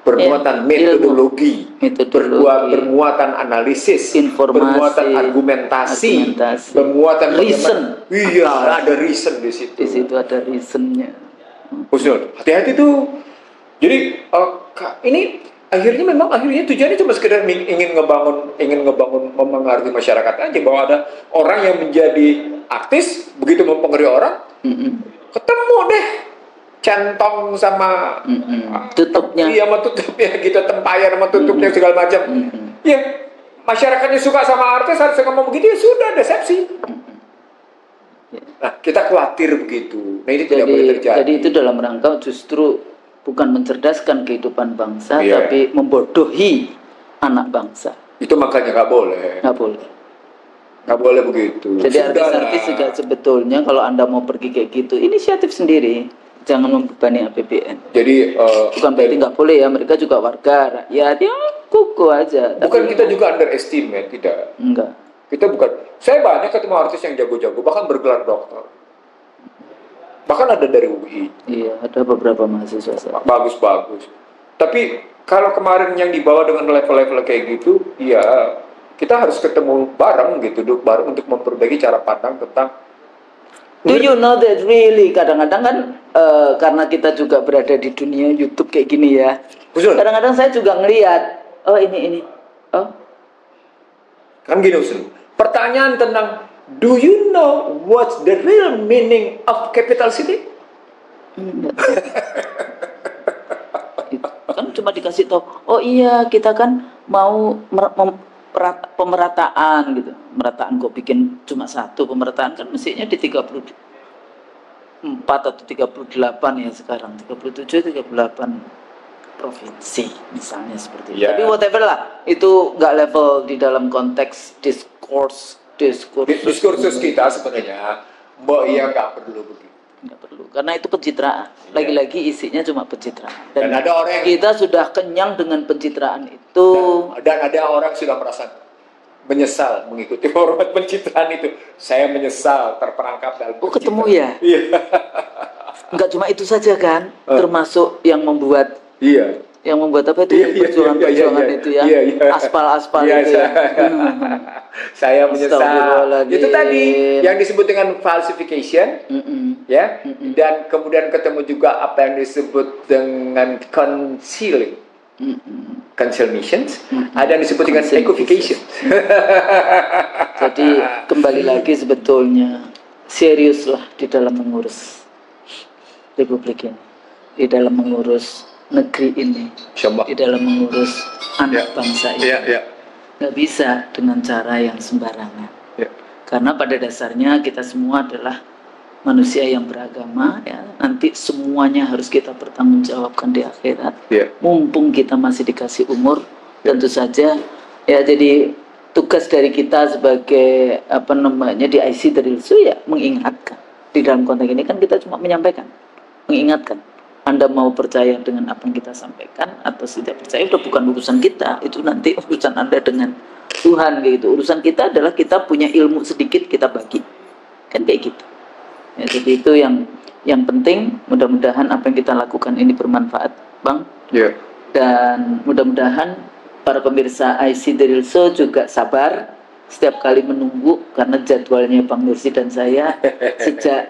Speaker 2: bermuatan metodologi, bermuatan analisis,
Speaker 1: informasi,
Speaker 2: bermuatan argumentasi, bermuatan
Speaker 1: reason.
Speaker 2: Iya, ada reason di situ.
Speaker 1: Di situ ada reasonnya.
Speaker 2: Husnul, hati-hati tuh. Jadi ini akhirnya tujuannya cuma sekedar ingin ngebangun mempengaruhi masyarakat aja, bahwa ada orang yang menjadi artis begitu mempengaruhi orang, ketemu deh centong sama
Speaker 1: tutupnya,
Speaker 2: iya sama tutupnya gitu, tempayar sama tutupnya segala macam. Ya masyarakatnya suka sama artis, harus ngomong begitu ya sudah, decepsi. Nah kita khawatir begitu. Nah ini tidak boleh terjadi.
Speaker 1: Jadi itu dalam rangka justru bukan mencerdaskan kehidupan bangsa, tapi membodohi anak bangsa.
Speaker 2: Itu makanya nggak boleh. Nggak boleh begitu.
Speaker 1: Jadi artis-artis juga sebetulnya kalau Anda mau pergi kayak gitu, inisiatif sendiri, jangan membebani APBN.
Speaker 2: Jadi
Speaker 1: bukan berarti nggak boleh ya, mereka juga warga rakyat, ya kuku aja.
Speaker 2: Bukan kita juga underestimate, tidak.
Speaker 1: Enggak.
Speaker 2: Kita bukan. Saya banyak ketemu artis yang jago-jago, bahkan bergelar doktor. Bahkan ada dari UI.
Speaker 1: Iya, ada beberapa mahasiswa.
Speaker 2: Bagus-bagus. Tapi kalau kemarin yang dibawa dengan level-level kayak gitu, ya kita harus ketemu bareng gitu, duduk bareng untuk memperbaiki cara pandang tentang.
Speaker 1: Do you know that really kadang-kadang kan karena kita juga berada di dunia YouTube kayak gini ya. Kadang-kadang saya juga ngelihat Oh ini. Oh.
Speaker 2: Kan gini Ustaz. Pertanyaan tentang do you know what's the real meaning of capital city?
Speaker 1: Enggak. Kan cuma dikasih tahu, oh iya kita kan mau pemerataan gitu. Pemerataan kok bikin cuma satu, pemerataan kan mestinya di 34 atau 38 ya sekarang, 37, 38 provinsi misalnya seperti itu.
Speaker 2: Yeah.
Speaker 1: Tapi whatever lah, itu nggak level di dalam konteks diskursus
Speaker 2: kita sebenarnya, mbak ya nggak perlu begitu.
Speaker 1: Nggak perlu, karena itu pencitraan. Lagi-lagi isinya cuma pencitraan.
Speaker 2: Dan ada orang yang,
Speaker 1: kita sudah kenyang dengan pencitraan itu.
Speaker 2: Dan ada orang sudah merasa menyesal mengikuti format pencitraan itu. Saya menyesal terperangkap dalam pencitraan.
Speaker 1: Ketemu ya?
Speaker 2: Iya.
Speaker 1: Nggak cuma itu saja kan, termasuk yang membuat.
Speaker 2: Iya.
Speaker 1: Yang membuat apa itu perjuangan itu ya, aspal itu ya.
Speaker 2: Saya menyesal. Itu tadi yang disebut dengan falsification, ya. Dan kemudian ketemu juga apa yang disebut dengan concealing, concealmations. Ada yang disebut dengan equivocation.
Speaker 1: Jadi kembali lagi sebetulnya seriuslah di dalam mengurus Republik ini, di dalam mengurus negeri ini, di dalam mengurus anak bangsa ini. Nggak bisa dengan cara yang sembarangan. Karena pada dasarnya kita semua adalah manusia yang beragama, ya. Nanti semuanya harus kita pertanggungjawabkan di akhirat. Mumpung kita masih dikasih umur, tentu saja ya, jadi tugas dari kita sebagai di IC Darilsu ya mengingatkan. Di dalam konteks ini kan kita cuma menyampaikan, mengingatkan. Anda mau percaya dengan apa yang kita sampaikan atau tidak percaya, itu bukan urusan kita. Itu nanti urusan Anda dengan Tuhan gitu. Urusan kita adalah kita punya ilmu sedikit, kita bagi. Kan kayak gitu. Ya, jadi itu yang penting. Mudah-mudahan apa yang kita lakukan ini bermanfaat, Bang. Dan mudah-mudahan para pemirsa IC Darilso juga sabar setiap kali menunggu, karena jadwalnya Bang Nursi dan saya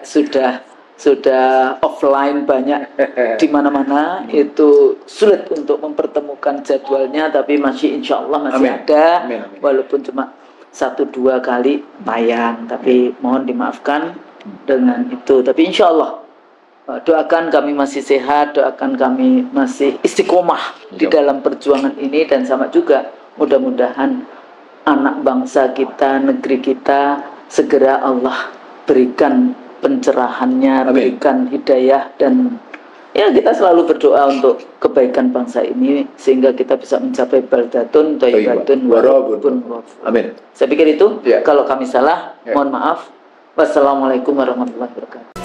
Speaker 1: sejak sudah offline banyak di mana-mana, itu sulit untuk mempertemukan jadwalnya, tapi insya Allah masih ada, walaupun cuma 1-2 kali tayang, tapi mohon dimaafkan dengan itu. Tapi insya Allah doakan kami masih sehat, doakan kami masih istiqomah di dalam perjuangan ini, dan sama juga mudah-mudahan anak bangsa kita, negeri kita, segera Allah berikan pencerahannya, berikan hidayah, dan ya kita selalu berdoa untuk kebaikan bangsa ini sehingga kita bisa mencapai baldatun thayyibatun wa rabbun ghafur. Amin. Saya pikir itu. Kalau kami salah, mohon maaf. Wassalamualaikum warahmatullahi wabarakatuh.